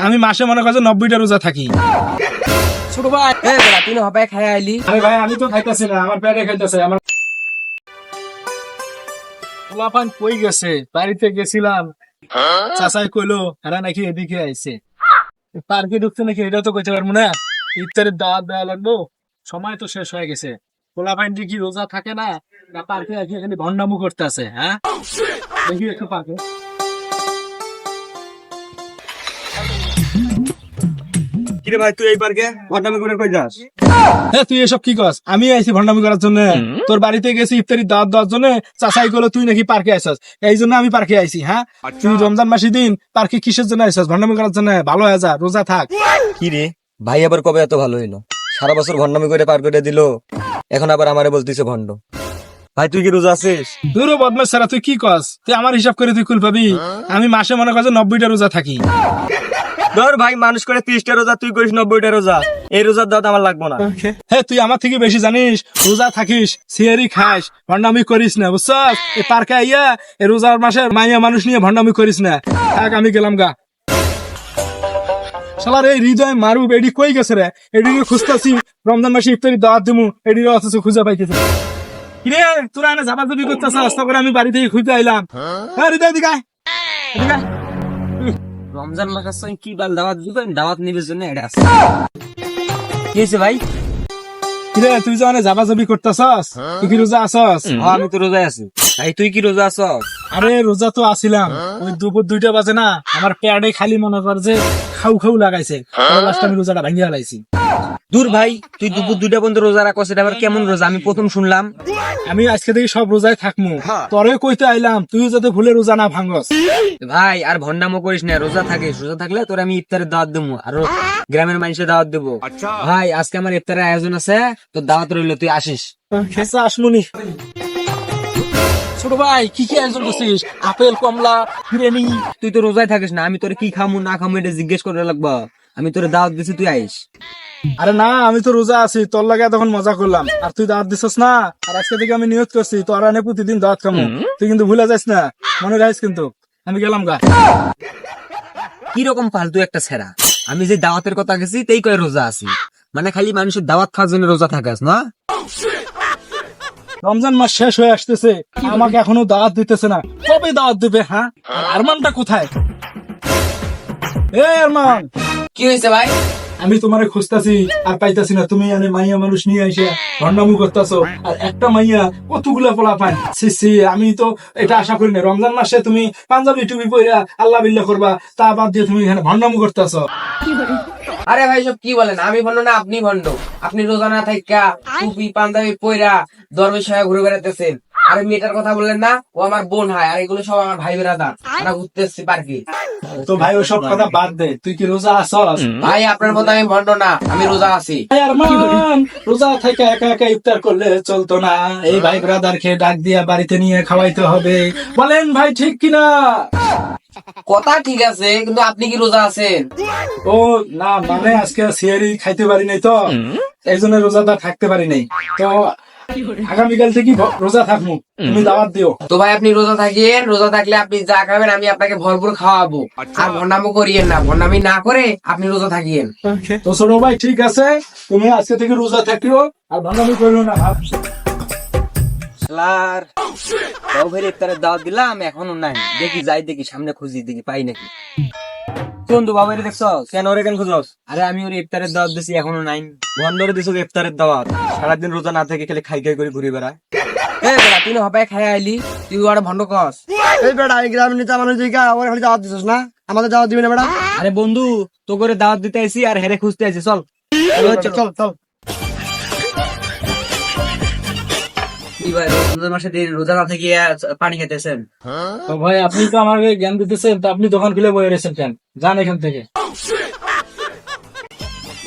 আমি মাসে মনে করছে 90টা রোজা থাকি। ছোট ভাই তুই না হবে খাই আইলি। আরে ভাই আমি তো খাইতেছি না, আমার পেটে খাইতেছে। আমার পোলাপান কই গেছে? বাড়িতে গেছিলাম, চাচাই কইলো এরা নাকি এদিকে আইছে। পার্কে ঢুকছে নাকি এটা তো কইতে পারবো না। ইফতারের দাওয়াত দেওয়া লাগবো, সময় তো শেষ হয়ে গেছে। পোলাপান কি রোজা থাকে না, না পার্কে আছি এখানে ভন্ডামু করতে আছে? হ্যাঁ দেখি একটু পার্কে। কিরে ভাই তুই এই পার্কে ভন্ডামি করে কই যাস? হ্যাঁ তুই এসব কি কস? আমি আইছি ভন্ডামি করার জন্য। তোর বাড়িতে গেছি ইফতারি দাওয়াত দেওয়ার জন্য, চাচাই করলো তুই নাকি পার্কে আইসস, এই জন্য আমি পার্কে আইছি। হ্যাঁ তুই রমজান মাসের দিন পার্কে কিসের জন্য আইসস? ভন্ডামি করার জন্য? ভালো হয়ে যা, রোজা থাক। কি রে ভাই আবার কবে এত ভালো হইলো? সারা বছর ভন্ডামি করে পার করে দিল, এখন আবার আমারে বলতিছে ভন্ড। ভাই তুই কি রোজা আছিস? দূর বদমাস ছাড়া তুই কি কস? তুই আমার হিসাব করে তুই কুল পাবি? আমি মাসে মনে করছে 90টা রোজা থাকি। ধর ভাই, মানুষ করে 30টা রোজা, তুই করিস 90টা রোজা। এই রোজার দাওয়াত আমার লাগবো না। হ্যাঁ তুই আমার থেকে বেশি জানিস, রোজা থাকিস, সিয়ারি খাস, ভন্ডামি করিস না, বুঝছস? এই পার্কে আইয়া এই রোজার মাসে মাইয়া মানুষ নিয়ে ভন্ডামি করিস না। থাক আমি গেলাম গা। শালার এই হৃদয় মারু এডি কই গেছে রে? এডিকে খুঁজতাছি, রমজান মাসে ইফতারি দাওয়াত দিমু, এডি অথচ খুঁজে পাইতেছি। কিরে তোরা এনে জাবাজাবি করতেছ, আস্তে করে আমি বাড়ি থেকে খুঁজে আইলাম। হ্যাঁ হৃদয় দিকে আয়, এদিকে আয়। রমজান মাসের সময় কি বাল দাওয়াত দিবেন? দাওয়াত নিবে জন্য এটা আছে। কি হয়েছে ভাই? কিরে তুই যে অনেক জাবাজাবি করতেছস, তুই কি রোজা আসস? আমি তো রোজায় আছি। ভাই তুই কি রোজা আছো? আরে রোজা তো আসিলাম, ওই দুপুর 2টা বাজে না, আমার পেটে খালি মনে কর যে খাউ খাউ লাগাইছে। লাস্ট আমি রোজাটা ভাঙিয়ে ফেলাইছি। দূর ভাই, তুই দুপুর 2টা পর্যন্ত রোজা রাখো, সেটা আবার কেমন রোজা? আমি প্রথম শুনলাম। আমি আজকে থেকে সব রোজায় থাকবো, তোরে কইতে আইলাম তুই যাতে ভুলে রোজা না ভাঙস। ভাই আর ভন্ডামো করিস না, রোজা থাকিস। রোজা থাকলে তোর আমি ইফতারের দাওয়াত দেবো, আর গ্রামের মানুষের দাওয়াত দেবো। ভাই আজকে আমার ইফতারের আয়োজন আছে, তোর দাওয়াত রইলো, তুই আসিস। আচ্ছা আসমুনি। ছোট ভাই কি কি আয়োজন করছিস? আপেল, কমলা, বিরিয়ানি? তুই তো রোজায় থাকিস না, আমি তোর কি খামু না খামু এটা জিজ্ঞেস করে লাগবো? আমি তোর দাওয়াত দিছি, তুই আইস। আরে না আমি তো রোজা আছি, তোর লাগে তখন মজা করলাম, আর তুই দাওয়াত দিছস না। আর আজকে থেকে আমি নিয়ত করছি তোর আনে প্রতিদিন দাওয়াত খামু, তুই কিন্তু ভুলে যাস না, মনে রাখিস কিন্তু। আমি গেলাম গা। কিরকম ফালতু একটা ছেড়া! আমি যে দাওয়াতের কথা গেছি তাই কয় রোজা আছি, মানে খালি মানুষের দাওয়াত খাওয়ার জন্য রোজা থাকাস না? রমজান মাস শেষ হয়ে আসতেছে, আমাকে এখনো দাওয়াত দিতেছে না, কবে দাওয়াত দিবে? হ্যাঁ আরমানটা কোথায়? এ আরমান, কি হয়েছে ভাই? আমি তোমারে খুঁজতাছি আর পাইতাছি না। তুমি এনে মাইয়া মানুষ নিয়ে আইসা ভন্ডামু করতেছো, আর একটা মাইয়া কতগুলা পোলা পান। সি আমি তো এটা আশা করি না। রমজান মাসে তুমি পাঞ্জাবি টুপি পইরা আল্লাহ বিল্লাহ করবা, তা বাদ দিয়ে তুমি এখানে ভন্ডামু করতেছো। আরে ভাই সব কি বলেন? আমি ভন্ড না, আপনি ভন্ড। আপনি রোজা না থাইকা টুপি পাঞ্জাবি পইরা দরবেশ হয়ে ঘুরে বেড়াতেছেন। আরে মেয়েটার কথা বললেন না, ও আমার বোন হয়, আর এগুলো সব আমার ভাই বেড়াদার। আমরা ঘুরতে এসছি পার্কে। তো ভাই ওসব কথা বাদ দে, তুই কি রোজা আসস? ভাই আপনার মতো আমি ভন্ড না, আমি রোজা আছি। আরমান, রোজা থেকে একা একা ইফতার করলে চলতো না, এই ভাই ব্রাদারকে ডাক দিয়া বাড়িতে নিয়ে খাওয়াইতে হবে। বলেন ভাই ঠিক কিনা? কথা ঠিক আছে, কিন্তু আপনি কি রোজা আছেন? ও না, মানে আজকে সিয়ারি খাইতে পারি নাই তো, এই জন্য রোজাটা থাকতে পারি নাই। তো আগামীকাল থেকে রোজা থাকবো, তুমি দাওয়াত দিও। তো ভাই আপনি রোজা থাকিয়েন, রোজা থাকলে আপনি যা খাবেন আমি আপনাকে ভরপুর খাওয়াবো। আর ভন্ডামো করিয়েন না, ভন্ডামি না করে আপনি রোজা থাকিয়েন। তো ছোট ভাই ঠিক আছে, তুমি আজকে থেকে রোজা থাকিও, আর ভাঙামি করিও না। শালার বাবু ভাই ইফতারের দাওয়াত দিলাম, এখনো নাই। দেখি যাই, দেখি সামনে খুঁজি, দেখি পাই নাকি। বন্ধু বাবা দেখছ কেন ওরে কেন খুঁজস? আরে আমি ওর ইফতারের দাওয়াত দিছি, এখনো নাই। বন্ধরে দিছো ইফতারের দাওয়াত, সারাদিন রোজা না থেকে খালি খাই খাই করে ঘুরে বেড়ায়। এ বেটা তুই না হবাই খাই আইলি, তুই ওরা ভন্ড কস। এই বেড়া এই গ্রামের নেতা মানুষ দিকে ওরে খালি দাওয়াত দিছস না, আমাদের দাওয়াত দিবি না বেড়া? আরে বন্ধু তো করে দাওয়াত দিতে আইছি, আর হেরে খুঁজতে আইছি। চল চল চল। কি ভাই রমজান মাসে দিন রোজা না থেকে পানি খেতেছেন? তো ভাই আপনি তো আমাকে জ্ঞান দিতেছেন, তো আপনি দোকান খুলে বয়ে রয়েছেন কেন? যান এখান থেকে।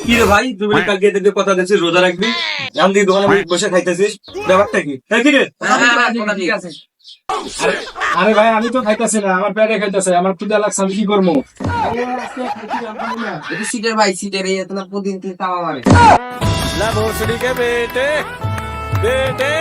কি রে ভাই, তুই বলে কালকে এদের কথা দিছিস রোজা রাখবি, এখন দিয়ে দোকানে বসে খাইতেছিস, ব্যাপারটা কি? কি রে? ঠিক আছে। আরে ভাই আমি তো খাইতেছি না, আমার পেটে খাইতেছে, আমার ক্ষুধা লাগছে, আমি কি করবো? এটা সিটের ভাই, সিটের এই তোমার প্রতিদিন তাওয়া মারে। La भोसड़ी के बेटे बेटे